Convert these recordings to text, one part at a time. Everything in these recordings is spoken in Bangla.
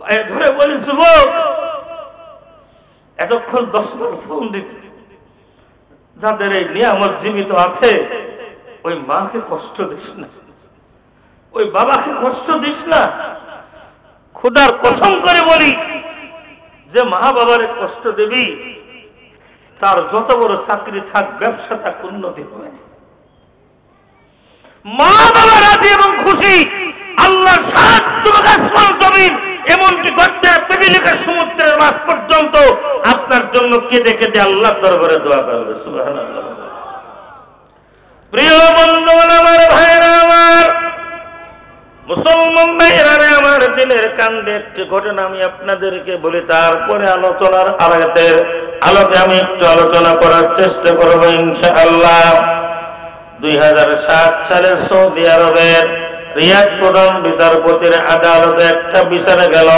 পায়ে ধরে বলি, যুবক, এতক্ষণ 10 বার ফোন দিতে, যাদের এই নিয়ামত জীবিত আছে, ওই মাকে কষ্ট দিস না, ওই বাবাকে কষ্ট দিস না। খোদার কসম করে বলি, যে মা বাবারে কষ্ট দিবি, তার যত বড় চাকরি থাক, ব্যবসা থাক, উন্নতি হবে না। মা বাবা রাজি এবং খুশি, আল্লাহর সাত তোমাকে আসমান জমিন, এমনকি গর্তের পিপিলিকা সমুদ্রের মাছ পর্যন্ত আপনার জন্য কেঁদে কেঁদে আল্লাহর দরবারে দোয়া করবে। সুবহানাল্লাহ। প্রিয় বন্ধুগণ, আমার ভাইরা, আমার মুসলমান ভাইরা, আমার দিলের কান্দে একটি ঘটনা আমি আপনাদেরকে বলি, তারপরে আলোচনার আলোকে আমি একটু আলোচনা করার চেষ্টা করবো ইনশাআল্লাহ। 2007 সালে সৌদি আরবের রিয়াদ প্রধান বিচারপতির আদালতে একটা বিচারে গেল।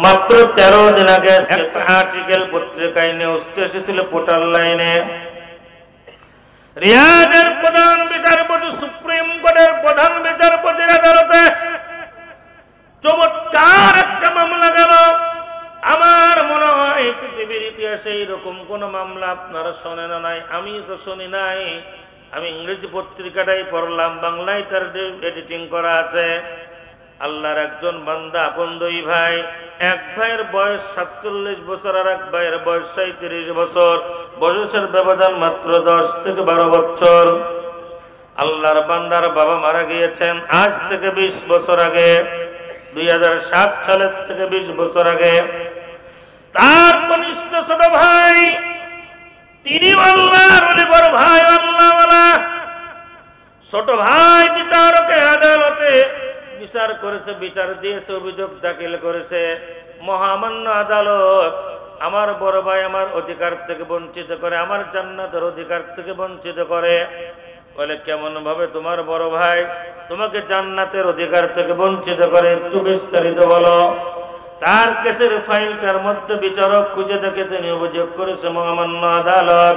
মাত্র 13 দিন আগে একটা আর্টিকেল পত্রিকায় নিউজ এসেছিল পোর্টাল লাইনে। রিয়াদের প্রধান বিচারপতি, সুপ্রিম কোর্টের প্রধান বিচারপতির আদালতে চমৎকার একটা মামলা গেল। আমার মনে হয় পৃথিবীর ইতিহাসে এইরকম কোন মামলা আপনারা শোনেন নাই, আমি তো শুনি নাই। আমি ইংরেজি পত্রিকাটাই পড়লাম, বাংলায় তার এডিটিং করা আছে। আল্লাহর একজন বান্দা, আপন দুই ভাই, এক ভাইয়ের বয়স 47 বছর আর এক ভাইয়ের বয়স 37 বছর, বয়সের ব্যবধান মাত্র 10 থেকে 12 বছর। আল্লাহর বান্দার বাবা মারা গিয়েছেন আজ থেকে 20 বছর আগে, 2007 সালের থেকে 20 বছর আগে। তার কনিষ্ঠ ছোট ভাই, তিনি আল্লাহর বড় ভাই, আল্লাহওয়ালা ছোট ভাই বিচারকের আদালতে বিচার করেছে, বিচার দিয়েছে, অভিযোগ দাখিল করেছে। মহামান্য আদালত আমার বড় ভাই আমার অধিকার থেকে বঞ্চিত করে, আমার জান্নাতের অধিকার থেকে বঞ্চিত করে। বলে, কেমন ভাবে তোমার বড় ভাই তোমাকে জান্নাতের অধিকার থেকে বঞ্চিত করে, একটু বিস্তারিত বলো। তার কেসের ফাইলটার মধ্যে বিচারক খুঁজে দেখে তিনি অভিযোগ করেছে, মহামান্য আদালত,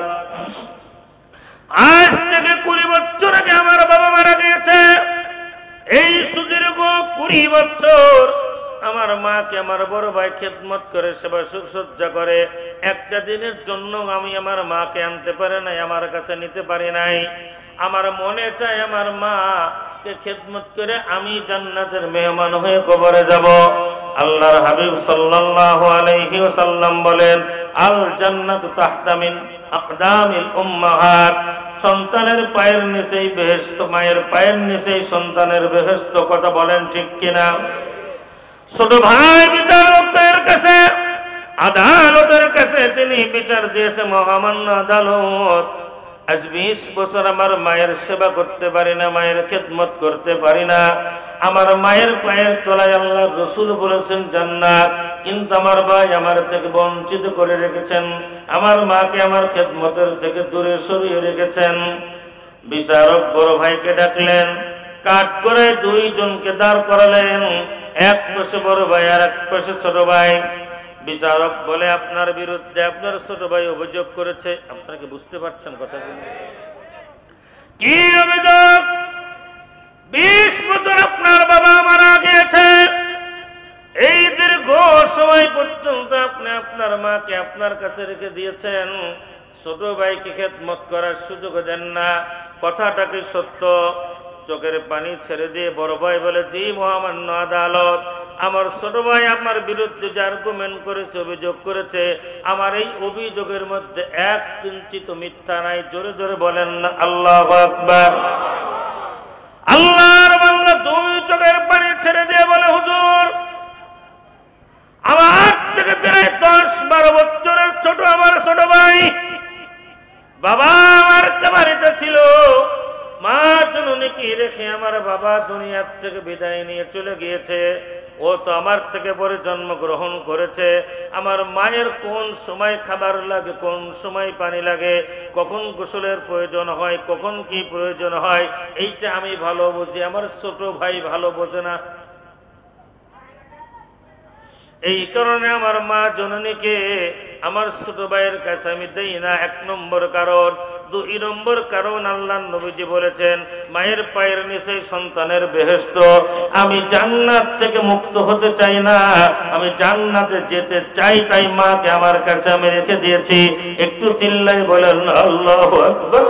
আজ থেকে 20 বছর আগে আমার বাবা মারা গিয়েছে। এই সুদীর্ঘ 20 বছর আমার মাকে আমার বড় ভাই খেদমত করে, সেবা সুসজ্জা করে। একটা দিনের জন্য আমি আমার মাকে আনতে পারি নাই, আমার কাছে নিতে পারি নাই। আমার মনে চায় আমার মাকে খেদমত করে আমি জান্নাতের মেহমান হয়ে কবরে যাব। আল্লাহর হাবিব সাল্লাল্লাহু আলাইহি ওয়াসাল্লাম বলেন, আল জান্নাতু তাহতা মিন আকদামিল উম্মাহাত, সন্তানের পায়ের নিচেই বেহেশত, মায়ের পায়ের নিচেই সন্তানের বেহেশত। কথা বলেন ঠিক কিনা? ছোট ভাই বিচারকের কাছে, আদালতের কাছে তিনি বিচার দিয়েছে, মহামান্য আদালত, আজ 20 বছর আমার মায়ের সেবা করতে পারি না, মায়ের খেদমত করতে পারি না। আমার মায়ের পায়ের তলায় আল্লাহর রাসূল বলেছেন জান্নাত, কিন্তু আমার ভাই আমার থেকে বঞ্চিত করে রেখেছেন, আমার মাকে আমার খেদমতের থেকে দূরে সরিয়ে রেখেছেন। বিচারক বড় ভাইকে ডাকলেন, কাঠ করে 2 জনকে দাঁড় করালেন, এক পাশে বড় ভাই আর এক পাশে ছোট ভাই। বিচারক বলে, আপনার বিরুদ্ধে আপনার ছোট ভাই অভিযোগ করেছে। আপনারা কি বুঝতে পারছেন কথাগুলো? কি অভিযোগ? 20 বছর আপনার বাবা মারা গিয়েছে, এই দীর্ঘ সময় পর্যন্ত আপনি আপনার মাকে আপনার কাছে রেখে দিয়েছেন, ছোট ভাইকে খেদমত করার সুযোগ দেন না। কথাটা কি সত্য? চোখের পানি ছেড়ে দিয়ে বড় ভাই বলে, জি মহামান্য আদালত, আমার ছোট ভাই আমার বিরুদ্ধে যে আর্গুমেন্ট করেছে, অভিযোগ করেছে, আমার এই অভিযোগের মধ্যে এক কিঞ্চিত মিথ্যা নাই। জোরে জোরে বলেন না আল্লাহু আকবার। আল্লাহর বান্দা 2 চোখের পানি ছেড়ে দিয়ে বলে, হুজুর, আমার থেকে প্রায় 10-12 বছরের ছোট আমার ছোট ভাই, বাবা আমার বাড়িতে ছিল, মা জননীকে রেখে আমার বাবা দুনিয়ার থেকে বিদায় নিয়ে চলে গিয়েছে। ও তো আমার থেকে পরে জন্মগ্রহণ করেছে। আমার মায়ের কোন সময় খাবার লাগে, কোন সময় পানি লাগে, কখন গোসলের প্রয়োজন হয়, কখন কি প্রয়োজন হয়, এইটা আমি ভালো বুঝি, আমার ছোট ভাই ভালো বোঝে না। এই কারণে আমার মা জননীকে আমার ছোট ভাইয়ের কাছে আমি দেই না, 1 নম্বর কারণ। 2 নম্বর কারণ, আল্লাহর নবীজি বলেছেন মায়ের পায়ের নিচে সন্তানের বেহেশত। আমি জান্নাত থেকে মুক্ত হতে চাই না, আমি জান্নাতে যেতে চাই, তাই মাকে আমার কাছে আমি রেখে দিয়েছি। একটু চিল্লাই বলেন আল্লাহু আকবার।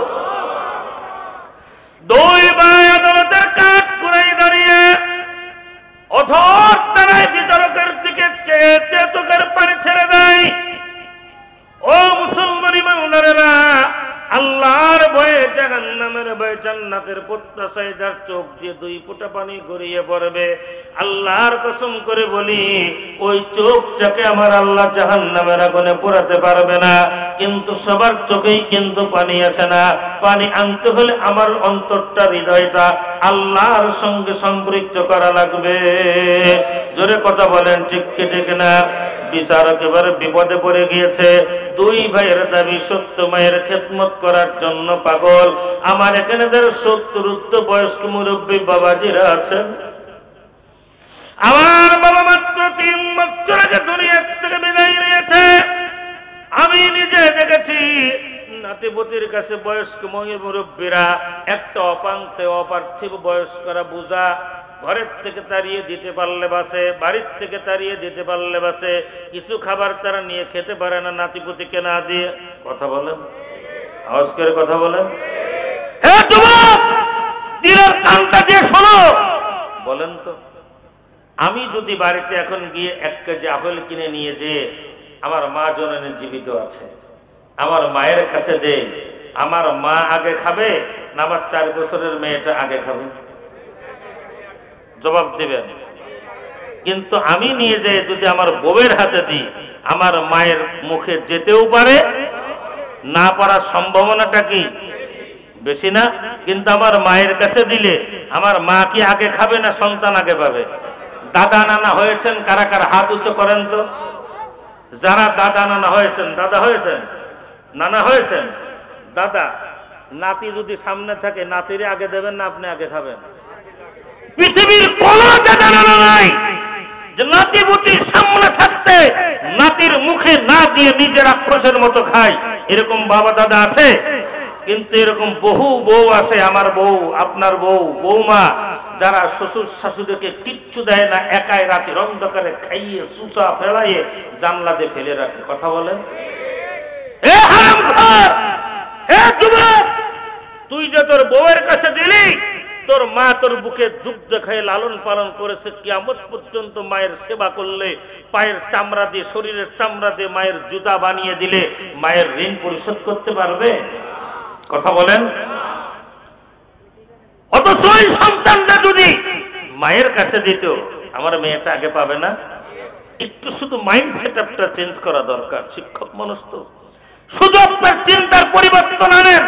2 ভাই আদালতের কাঠ কুড়াই দাঁড়িয়ে অথর তারাই বিতরকের দিকে চেয়ে চেয়ে চোখের পানি ছেড়ে দেয়। ও মুসলমান ইমানদারেরা, আল্লাহর ভয়ে জাহান্নামের ভয়ে জান্নাতের প্রত্যাশায় যার চোখ দিয়ে 2 ফোঁটা পানি গড়িয়ে পড়বে, আল্লাহর কসম করে বলি ওই চোখটাকে আমার আল্লাহ জাহান্নামের আগুনে পোড়াতে পারবে না। কিন্তু সবার চোখেই কিন্তু পানি আসে না। পানি আনতে হলে আমার অন্তরটা, হৃদয়টা আল্লাহর সঙ্গে সম্পৃক্ত করা লাগবে। জোরে কথা বলেন, ঠিক কি ঠিক না? বিচারক এবারে বিপদে পড়ে গিয়েছে। 2 ভাইয়ের দাবি সত্য মায়ের খেদমত করার জন্য পাগল। আমার এখানে যারা 70 বয়স্ক মুরব্বী বাবাজিরা আছেন, আমার বাবা মাত্র 3 বছর আগে দুনিয়ার থেকে বিদায় নিয়েছে। আমি নিজে দেখেছি নাতিপুতির কাছে বয়স্ক মুরব্বীরা একটা অপান্তে অপার্থিব বয়স্করা বোঝা ঘরের থেকে তাড়িয়ে দিতে পারলে বাসে, বাড়ির থেকে তাড়িয়ে দিতে পারলে বাসে, কিছু খাবার তারা নিয়ে খেতে পারে না নাতিপুতিকে না দিয়ে। কথা বলেন, আওয়াজ করে কথা বলেন। হে যুবক, দিনের কানটা দিয়ে শোনো, বলেন তো আমি যদি বাড়িতে এখন গিয়ে 1 কেজি আপেল কিনে নিয়ে যে আমার মা জননী জীবিত আছে, আমার মায়ের কাছে দে, আমার মা আগে খাবে না আমার 4 বছরের মেয়েটা আগে খাবে? জবাব দিবেন। কিন্তু আমি নিয়ে যাই যদি আমার বউয়ের হাতে দিই, আমার মায়ের মুখে যেতেও পারে, না পারার সম্ভাবনাটা কি বেশি না? কিন্তু আমার মায়ের কাছে দিলে আমার মা কি আগে খাবে না সন্তান আগে পাবে? দাদা নানা হয়েছেন কারা কারা হাত উঁচু করেন তো। যারা দাদা নানা হয়েছেন, দাদা হয়েছেন, নানা হয়েছেন, দাদা নাতি যদি সামনে থাকে নাতিরে আগে দেবেন না আপনি আগে খাবেন? পৃথিবীর কোন দাদা নানা নাই যে নাতিপুতির সামনে থাকতে নাতির মুখে না দিয়ে নিজের রাক্ষসের মতো খায়। এরকম বাবা দাদা আছে? কিন্তু এরকম বহু বউ আছে, আমার বউ, আপনার বউ, বৌমা, যারা শ্বশুর শাশুড়িকে কিচ্ছু দেয় না, একাই রাতের অন্ধকারে খাইয়ে সুসা ফেলাইয়ে জানলাতে ফেলে রাখে। কথা বলেন। হে হারামখোর, হে যুবক, তুই যে তোর বউয়ের কাছে দিলি, তোর মা তোর বুকে দুগ্ধ খেয়ে লালন পালন করেছে, কিয়ামত পর্যন্ত মায়ের সেবা করলে, পায়ের চামড়া দিয়ে, শরীরের চামড়া দিয়ে মায়ের জুতা বানিয়ে দিলে মায়ের ঋণ পরিশোধ করতে পারবে? কথা বলেন। অথচ ওই সন্তানটা যদি মায়ের কাছে দিত, আমার মেয়েটা আগে পাবে না? একটু শুধু মাইন্ড সেটআপটা চেঞ্জ করা দরকার। শিক্ষক মানুষ তো, শুধু আপনার চিন্তার পরিবর্তন আনেন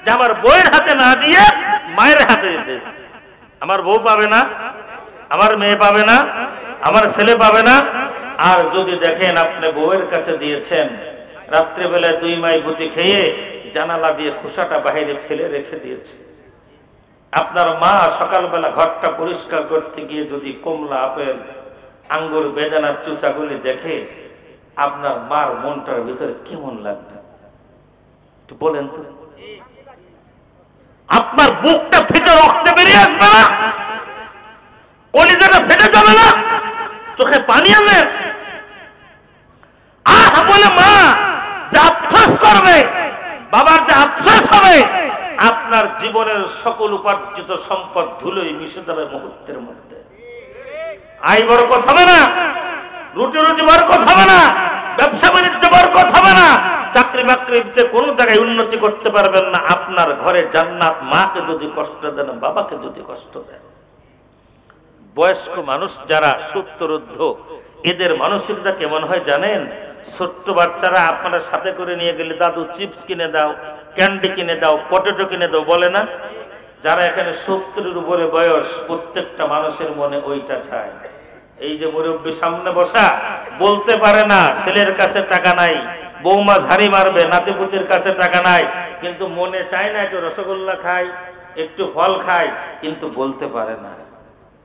যে আমার বউয়ের হাতে না দিয়ে মায়ের হাতে দিতে। আমার বউ পাবে না, আমার মেয়ে পাবে না, আমার ছেলে পাবে না। আর যদি দেখেন আপনি বউয়ের কাছে দিয়েছেন, রাত্রেবেলায় 2 মাই বুটি খেয়ে জানালা দিয়ে খোসাটা বাইরে ফেলে রেখে দিয়েছে, আপনার মা সকালবেলা ঘরটা পরিষ্কার করতে গিয়ে যদি কমলা, আপেল, আঙ্গুর, বেদানার চুচাগুলি দেখে, আপনার মার মনটার ভিতরে কেমন লাগবে একটু বলেন তো? আপনার বুকটা ফেটে রক্তে বেরিয়ে আসবে না? কলিজাটা ফেটে যাবে না? চোখে পানি আনবে? আহ বলে মা যা আফসোস করবে, বাবার যা আফসোস হবে, আপনার জীবনের সকল উপার্জিত সম্পদ ধুলোয় মিশে যাবে মুহূর্তের মধ্যে। আয় বরকত হবে না, রুটি রুটি বরকত হবে না, ব্যবসা বাণিজ্য বরকত হবে না, চাকরি বাকরিতে কোনো জায়গায় উন্নতি করতে পারবেন না। আপনার ঘরে জান্নাত মাকে যদি কষ্ট দেন, বাবাকে যদি কষ্ট দেন। বয়স্ক মানুষ যারা 70 ঊর্ধ্ব, এদের মানসিকতা কেমন হয় জানেন? ছোট্ট বাচ্চারা আপনারা সাথে করে নিয়ে গেলে দাদু চিপস কিনে দাও, ক্যান্ডি কিনে দাও, পটেটো কিনে দাও বলে না? যারা এখানে 70-এর উপরে বয়স, প্রত্যেকটা মানুষের মনে ওইটা চায়। এই যে মুরব্বী সামনে বসা, বলতে পারে না ছেলের কাছে টাকা নাই, বৌমা ঝাড়ি মারবে, নাতিপুতির কাছে টাকা নাই, কিন্তু মনে চায় না একটু রসগোল্লা খাই, একটু ফল খাই, কিন্তু বলতে পারে না।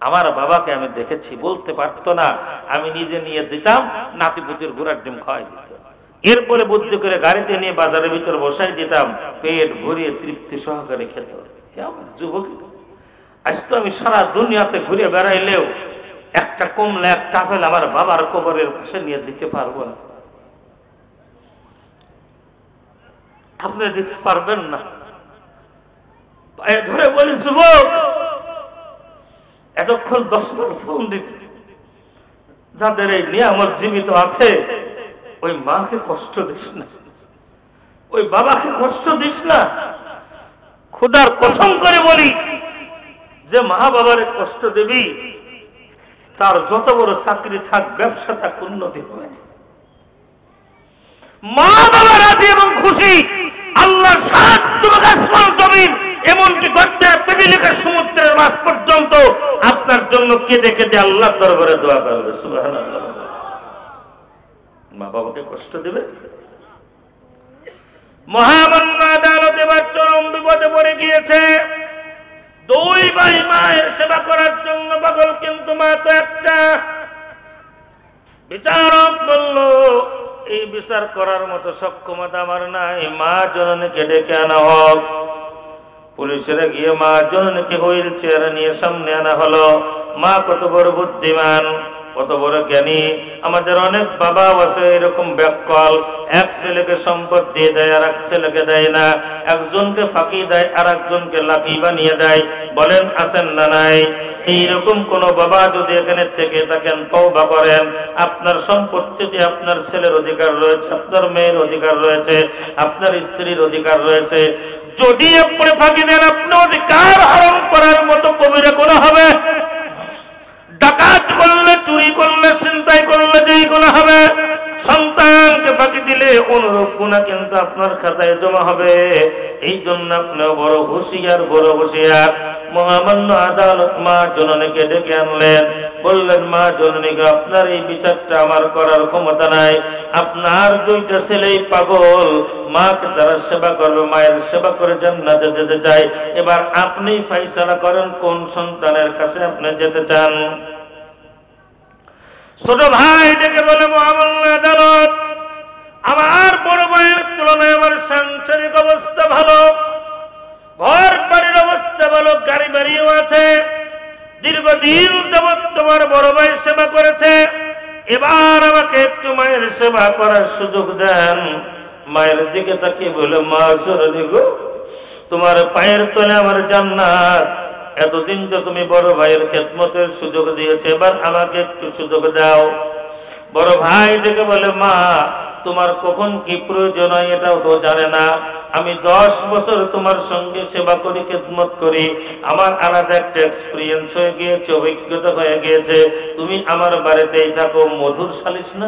আমার বাবাকে আমি দেখেছি, বলতে পারতো না, আমি নিজে নিয়ে দিতাম, নাতিপুতির ঘোড়ার ডিম খাওয়াই দিত। এরপরে বুদ্ধি করে গাড়িতে নিয়ে বাজারের ভিতর বসাই দিতাম, পেট ভরিয়ে তৃপ্তি সহকারে খেত। আমার যুবক, আজ তো আমি সারা দুনিয়াতে ঘুরে বেড়াইলেও একটা কমলা একটা আপেল আমার বাবার কবরের পাশে নিয়ে দিতে পারবো না। আপনি দিতে পারবেন না। পায়ে ধরে বলি, যুবক, এতক্ষণ 10 বার ফোন দিতে, যাদের এই নিয়ামত জীবিত আছে, ওই মাকে কষ্ট দিস না, ওই বাবাকে কষ্ট দিস না। খোদার কসম করে বলি, যে মা বাবারে কষ্ট দিবি, তার যত বড় চাকরি থাক, ব্যবসা থাক, উন্নতি হবে না। মা বাবা রাজি এবং খুশি, আল্লাহ সাত আসমান জমিন, এমনকি গর্তের পৃথিবীকে সমুদ্রের মাছ পর্যন্ত আপনার জন্য কেঁদে কেঁদে আল্লাহর দরবারে দোয়া করবে। সুবহানাল্লাহ। মা বাবাকে কষ্ট দিবে? মহামান্য আদালত এবার চরম বিপদে পড়ে গিয়েছে। 2 ভাই মায়ের সেবা করার জন্য পাগল, কিন্তু মা তো একটা। বিচারক বলল, এই বিচার করার মতো সক্ষমতা আমার নাই, মা জননীকে ডেকে আনা হোক। পুলিশেরা গিয়ে মা জননীকে হুইল চেয়ারে নিয়ে সামনে আনা হলো। মা কত বড় বুদ্ধিমান, কত বড় জ্ঞানী। আমাদের অনেক বাবা আছে এরকম ব্যাককল, এক ছেলেকে সম্পদ দিয়ে দেয় আর এক ছেলেকে দেয় না, একজনকে ফাঁকি দেয় আর একজনকে লাকি বানিয়ে দেয়। বলেন আছেন না নাই? এইরকম কোন বাবা যদি এখানে থেকে থাকেন, তওবা করেন। আপনার সম্পত্তিতে আপনার ছেলের অধিকার রয়েছে, আপনার মেয়ের অধিকার রয়েছে, আপনার স্ত্রীর অধিকার রয়েছে। যদি আপনি ফাঁকি দেন, আপনার অধিকার হরণ করার মতো কবিরা গুনাহ হবে। ডাকাত করলে, চুরি করলে, ছিনতাই করলে যেই গুনাহ হবে, সন্তানকে ফাঁকি দিলে অনুরূপ গুনাহ কিন্তু আপনার খাতায় জমা হবে। এই জন্য আপনি বড় হুঁশিয়ার, বড় হুঁশিয়ার। মহামান্য আদালত মা জননীকে ডেকে আনলেন, বললেন, মা জননীকে, আপনার এই বিচারটা আমার করার ক্ষমতা নাই। আপনার 2টা ছেলেই পাগল, মাকে তারা সেবা করবে, মায়ের সেবা করে জান্নাতে যেতে চায়। এবার আপনি ফয়সালা করেন, কোন সন্তানের কাছে আপনি যেতে চান। ছোট ভাই ডেকে বলে, মহামান্য আদালত, আমার বড় ভাইয়ের তুলনায় আমার সাংসারিক অবস্থা ভালো, ঘর বাড়ির অবস্থা ভালো, গাড়ি বাড়িও আছে, দীর্ঘদিন যাবৎ তোমার বড় ভাই সেবা করেছে। এবার আমাকে একটু মায়ের সেবা করার সুযোগ দেন। মায়ের দিকে তাকিয়ে বলে, মা জননী গো, তোমার পায়ের তলে আমার জান্নাত। এতদিন তো তুমি বড় ভাইয়ের খেদমতের সুযোগ দিয়েছে, এবার আমাকে একটু সুযোগ দাও। বড় ভাই ডেকে বলে, মা, তোমার কখন কি প্রয়োজন হয় এটাও তো জানে না। আমি 10 বছর তোমার সঙ্গে সেবা করি, খেদমত করি, আমার আলাদা একটা এক্সপিরিয়েন্স হয়ে গিয়েছে, অভিজ্ঞতা হয়ে গিয়েছে। তুমি আমার বাড়িতেই থাকো। মধুর সালিস না?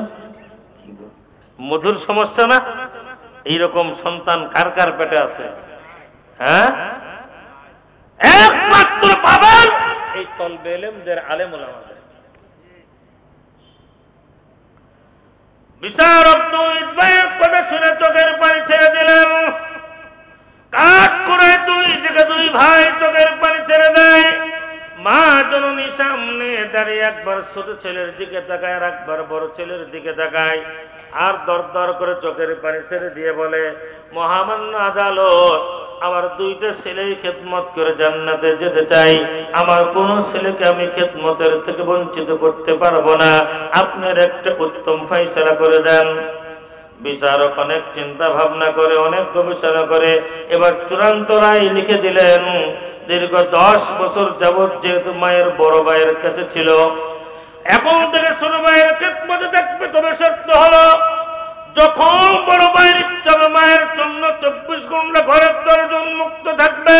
মধুর সমস্যা না? এইরকম সন্তান কার কার পেটে আছে? হ্যাঁ, একমাত্র পাবেন এই তলবে ইলমদের আলেম ওলামাদের। বিচারক 2 ভাইয়ের কথা শুনে চোখের পানি ছেড়ে দিলেন। কাঠ করে 2 দিকে 2 ভাই চোখের পানি ছেড়ে দেয়। মা জননী সামনে দাঁড়িয়ে একবার ছোট ছেলের দিকে তাকায় আর একবার বড় ছেলের দিকে তাকায়, আর দর দর করে চোখের পানি ছেড়ে দিয়ে বলে, মহামান্য আদালত, আমার 2টা ছেলেই খেদমত করে জান্নাতে যেতে চাই। আমার কোন ছেলেকে আমি খেদমতের থেকে বঞ্চিত করতে পারবো না। আপনার একটা উত্তম ফয়সালা করে দেন। বিচারক অনেক চিন্তা ভাবনা করে, অনেক গবেষণা করে এবার চূড়ান্ত রায় লিখে দিলেন। দীর্ঘ 10 বছর যাবৎ যেহেতু মায়ের বড় ভাইয়ের কাছে ছিল, এখন থেকে ছোট ভাইয়ের খেদমতে থাকবে। তবে সত্য হলো, যখন বড় ভাইয়ের ইচ্ছা মায়ের জন্য 24 ঘন্টা ঘরের দরজা উন্মুক্ত থাকবে।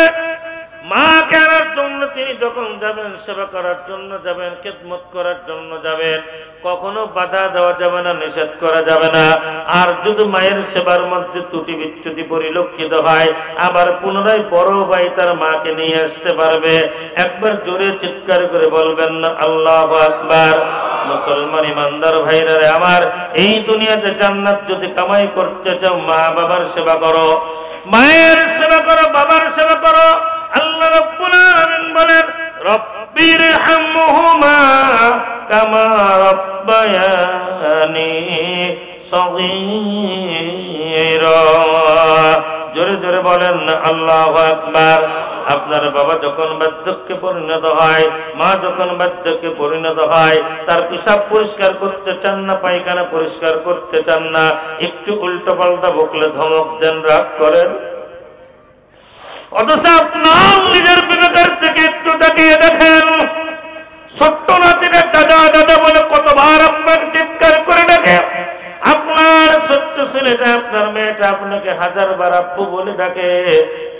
মাকে আনার জন্য তিনি যখন যাবেন, সেবা করার জন্য যাবেন, খেদমত করার জন্য যাবেন, কখনো বাধা দেওয়া যাবে না, নিষেধ করা যাবে না। আর যদি মায়ের সেবার মধ্যে ত্রুটি বিচ্যুতি পরিলক্ষিত হয়, আবার পুনরায় বড় ভাই তার মাকে নিয়ে আসতে পারবে। একবার জোরে চিৎকার করে বলবেন না আল্লাহু আকবার? মুসলমান ইমানদার ভাইরা রে আমার, এই দুনিয়াতে জান্নাত যদি কামাই করতে চাও, মা বাবার সেবা করো, মায়ের সেবা করো, বাবার সেবা করো। আল্লাহ রাব্বুল আলামিন বলেন, রব্বিরহামহুমা কামা রাব্বায়ানি صغيرا জোরে জোরে বলেন আল্লাহু আকবার। আপনার বাবা যখন বার্ধক্যে পরিণত হয়, মা যখন বার্ধক্যে পরিণত হয়, তার পেশাব পরিষ্কার করতে চান না, পায়খানা পরিষ্কার করতে চান না, একটু উল্টো পাল্টা বকলে ধমক দেন, রাগ করেন। অথচ আপনার নিজের বিবেকের থেকে একটু তাকিয়ে দেখেন, ছোট্ট নাতিরা দাদা দাদা বলে কতবার আপনার চিৎকার করে ডাকে। আপনার ছোট্ট ছেলেটা, আপনার মেয়েটা আপনাকে হাজারবার আব্বু বলে ডাকে।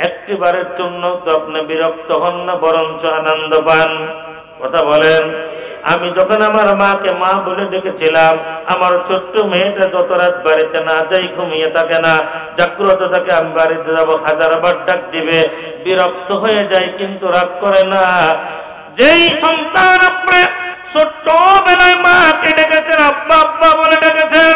একটি বারের জন্য তো আপনি বিরক্ত হন না, বরঞ্চ আনন্দ পান। কথা বলেন। আমি যখন আমার মাকে মা বলে ডেকেছিলাম, আমার ছোট্ট মেয়েটা যত রাত বাড়িতে না যাই, ঘুমিয়ে থাকে না, জাগ্রত থাকে, আমি বাড়িতে যাবো, হাজারবার ডাক দিবে, বিরক্ত হয়ে যায়, কিন্তু রাগ করে না। যেই সন্তান আপনি ছোট্ট বেলায় মাকে ডেকেছেন, আব্বা আব্বা বলে ডেকেছেন,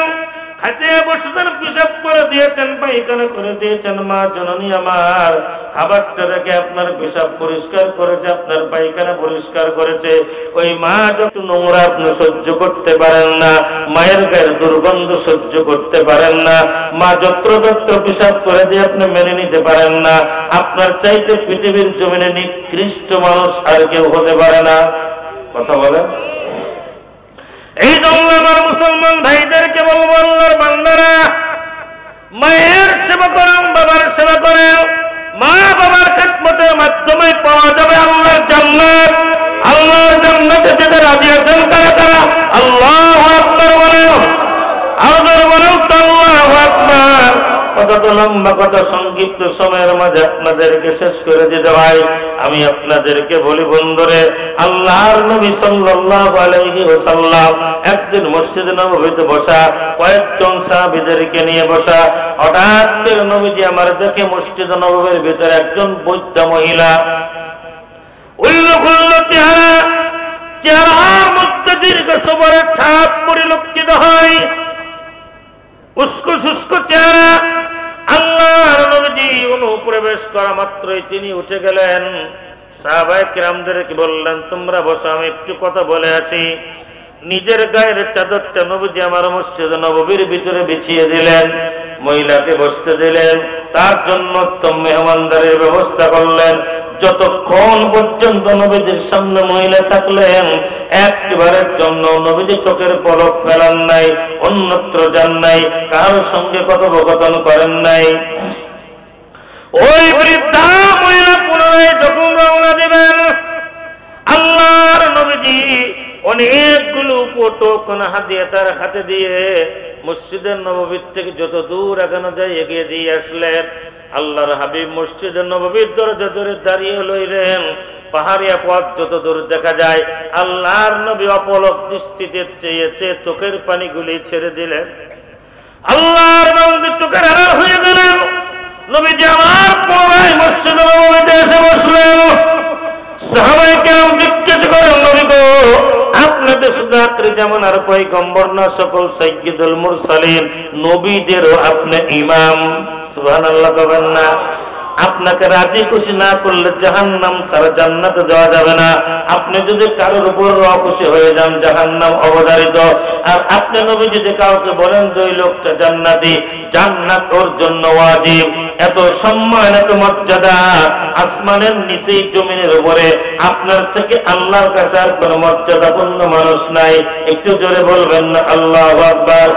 খাইতে বসেছেন, পিসাব করে দিয়েছেন, পায়খানা করে দিয়েছেন, মা জননী আমার খাবারটা রেখে আপনার পেশাব পরিষ্কার করেছে, আপনার পায়খানা পরিষ্কার করেছে, ওই মা যত নোংরা আপনি সহ্য করতে পারেন না, মায়ের গায়ের দুর্গন্ধ সহ্য করতে পারেন না, মা যত্রতত্র পেশাব করে দিয়ে আপনি মেনে নিতে পারেন না। আপনার চাইতে পৃথিবীর জমিনে নিকৃষ্ট মানুষ আর কেউ হতে পারে না। কথা বলেন। এই জন্য আমার মুসলমান ভাইদেরকে বলবো, আল্লাহর বান্দারা, মায়ের সেবা করেন, বাবার সেবা করেন। মা বাবার খেদমতের মাধ্যমে পাওয়া যাবে আল্লাহর জান্নাত। আল্লাহর জান্নাতে যেতে রাজি আছেন কারা কারা? আল্লাহু আকবার বলেন। আরো বলেন আল্লাহু আকবার। কত লম্বা, কত সংক্ষিপ্ত সময়ের মাঝে আপনাদেরকে শেষ করে দিতে ভাই। আমি আপনাদেরকে বলি বন্ধুরে, আল্লাহর নবী সাল্লাল্লাহু আলাইহি ওয়াসাল্লাম একদিন মসজিদে নববীতে বসা, কয়েকজন সাহাবীদেরকে নিয়ে বসা। হঠাৎ করে নবীজি আমার দেখে মসজিদে নববীর ভিতরে একজন বৃদ্ধা মহিলা, উল্লুখুল্ল চেহারা, চেহারার মধ্যে দীর্ঘ সবরের ছাপ পরিলক্ষিত হয়, উস্কো শুষ্কো চেহারা। আল্লাহর নবীজি অনুপ্রবেশ করা মাত্রই তিনি উঠে গেলেন, সাহাবায়ে কিরামদেরকে বললেন, তোমরা বসো, আমি একটু কথা বলে আসি। নিজের গায়ের চাদরটা নবীজি আমার মসজিদ নববীর ভিতরে বিছিয়ে দিলেন, মহিলাকে বসতে দিলেন, তার জন্য উত্তম মেহমানদারির ব্যবস্থা করলেন। যতক্ষণ পর্যন্ত নবীজির সামনে মহিলা থাকলেন, একবারের জন্য নবীজি চোখের পলক ফেলান নাই, অন্যত্র যান নাই, কারোর সঙ্গে কথোপকথন করেন নাই। ওই বৃদ্ধা মহিলা পুনরায় যখন রওনা দিবেন, আল্লাহর নবীজি অনেকগুলো উপটোকন হাদিয়া তার হাতে দিয়ে মসজিদের নববীর থেকে যত দূর এখানে যায় এগিয়ে দিয়ে আসলেন। আল্লাহর হাবিব মসজিদের নববীর দরজা ধরে দাঁড়িয়ে লইলেন। পাহাড়িয়া পথ যত দূর দেখা যায়, আল্লাহর নবী অপলক দৃষ্টিতে চেয়েছে, চোখের পানিগুলি ছেড়ে দিলেন। আল্লাহর নবী চোখের আড়াল হয়ে গেলেন। নবীজি আমার পুনরায় মসজিদের নববীতে এসে বসলেন। সাহাবায়ে কেরাম জিজ্ঞেস করেন, নবী গো, আপনাদের শুধু আখরি যেমন আর পয়গম্বর না, সকল সাইয়্যিদুল মুরসালিন নবীদেরও আপনি ইমাম। সুবহানাল্লাহ বলেন না? আপনাকে রাজি খুশি না করলে জাহান্নাম ছাড়া জান্নাতে যাওয়া যাবে না। আপনি যদি কারোর উপর খুশি হয়ে যান, জাহান্নাম অবধারিত। আর আপনি নবী যদি কাউকে বলেন যে ওই লোকটা জান্নাতি, জান্নাত ওর জন্য ওয়াজিব। এত সম্মান, এত মর্যাদা আসমানের নিচে জমিনের উপরে, আপনার থেকে আল্লাহর কাছে আর কোনো মর্যাদাপূর্ণ মানুষ নাই। একটু জোরে বলবেন না আল্লাহু আকবার।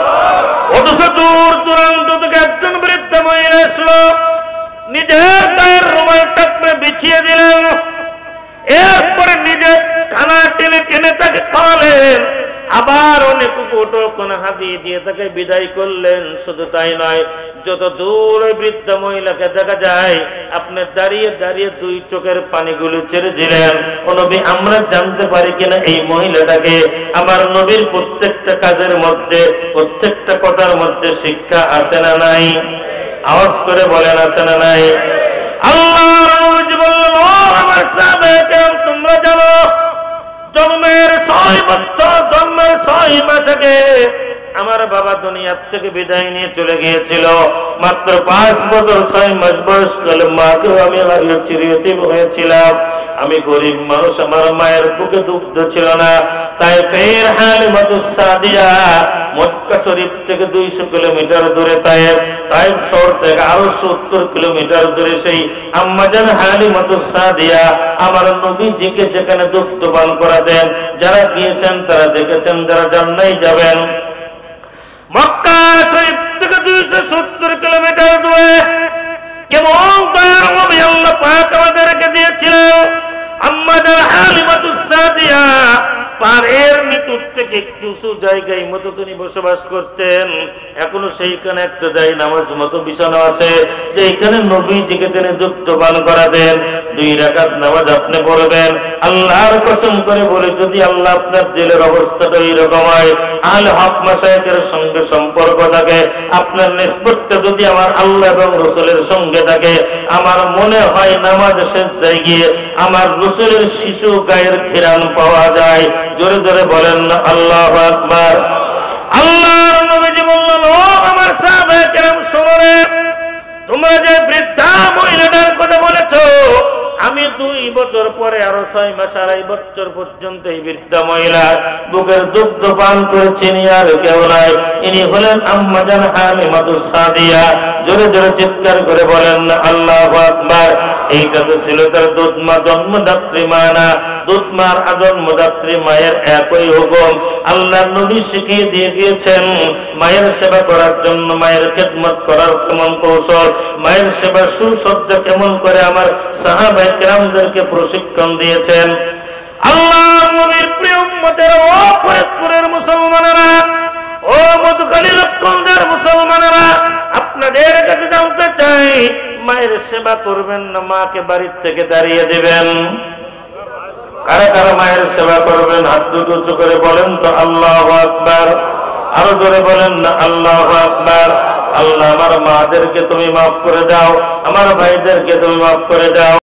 অথচ দূর দূরান্ত থেকে একজন বৃদ্ধ মহিলা আসলো, নিজের গায়ের রুমালটা বিছিয়ে দিলেন, এরপরে নিজের কানা টেনে টেনে তাকে খাওয়ালেন, আবার অনেক উপটোকন হাদিয়া দিয়ে তাকে বিদায় করলেন। শুধু তাই নয়, যত দূর ওই বৃদ্ধ মহিলাকে দেখা যায়, আপনি দাঁড়িয়ে দাঁড়িয়ে দুই চোখের পানিগুলো ছেড়ে দিলেন। ও নবী, আমরা জানতে পারি কিনা এই মহিলাটাকে? আমার নবীর প্রত্যেকটা কাজের মধ্যে, প্রত্যেকটা কথার মধ্যে শিক্ষা আছে না নাই? আওয়াজ করে বলেন, আছে না নাই? আল্লাহর নবী বললেন, ও আমার সাহাবায়ে কেরাম, তোমরা জানো জন্মের 6 বছর, জন্মের 6 মাস আগে আমার বাবা দুনিয়ার থেকে বিদায় নিয়ে চলে গিয়েছিল। মাত্র 5 বছর 6 মাস বয়সকালে মাকেও আমি হারিয়ে চিরয়তীম হয়েছিলাম। আমি গরিব মানুষ, আমার মায়ের বুকে দুগ্ধ ছিল না। তাই ফের হালিমাতুস সাদিয়া মক্কা শরীফ থেকে 200 কিলোমিটার দূরে তায়েফ, তায়েফ শহর থেকে আরো 70 কিলোমিটার দূরে সেই আম্মাজান হালিমাতুস সাদিয়া আমার নবীজিকে যেখানে দুগ্ধ পান করাতেন। যারা গিয়েছেন তারা দেখেছেন, যারা যান নাই যাবেন। মক্কা শরীফ থেকে 270 কিলোমিটার দূরে কেমন দয়ার নবী আল্লাহ পাক আমাদেরকে দিয়েছিলেন। আম্মাজান হালিমাতুস সাদিয়া পাহাড়ের নিচুর থেকে একটু উঁচু জায়গায় মতো তিনি বসবাস করতেন। এখনো সেইখানে একটা জায় নামাজ মতো বিছানো আছে, যে এখানে নবীজিকে তিনি দুগ্ধ পান করাতেন। 2 রাকাত নামাজ আপনি পড়বেন। আল্লাহর কসম করে বলে, যদি আল্লাহ আপনার দিলের অবস্থাটা এইরকম হয়, আহলে হক মাশায়েখের সঙ্গে সম্পর্ক থাকে, আপনার নিসবতটা যদি আমার আল্লাহ এবং রাসূলের সঙ্গে থাকে, আমার মনে হয় নামাজ শেষ যায় গিয়ে আমার রাসূলের শিশু গায়ের ঘিরান পাওয়া যায়। জোরে জোরে বলেন না আল্লাহু আকবার। আল্লাহর নবীজি বললেন, ও আমার সাহাবায়ে কেরাম শোনো রে, তোমরা যে বৃদ্ধা মহিলাটার কথা বলেছো, আমি 2 বছর পরে আরো 6 মাস 2.5 বছর পর্যন্ত এই বৃদ্ধা মহিলা বুকের দুগ্ধ পান করেছেন। আর কেউ নাই, ইনি হলেন আম্মাজান হালিমাতুস সাদিয়া। জোরে জোরে চিৎকার করে বলেন না আল্লাহু আকবার। এইটা তো ছিল তার দুধমা, জন্মদাত্রী মা না, দুধমার জন্মদাত্রী মায়ের একই হুকুম আল্লাহ নবী শিখিয়ে দিয়ে গিয়েছেন। মায়ের সেবা করার জন্য, মায়ের খেদমত করার কেমন কৌশল, মায়ের সেবা সুসজ্জা কেমন করে আমার সাহাবায়ে কেরামদেরকে প্রশিক্ষণ দিয়েছেন। আল্লাহ নবীর প্রিয় উম্মতের, ও ফরিদপুরের মুসলমানেরা, ও মধুখালী লক্ষণদের মুসলমানেরা, আপনাদের কাছে জানতে চাই, মায়ের সেবা করবেন না মাকে বাড়ির থেকে দাঁড়িয়ে দিবেন? কারা কারা মায়ের সেবা করবেন হাত দুটো উঁচু করে বলেন তো আল্লাহু আকবার। আরো জোরে বলেন না আল্লাহু আকবার। আল্লাহ আমার মাদেরকে তুমি মাফ করে দাও, আমার ভাইদেরকে তুমি মাফ করে দাও।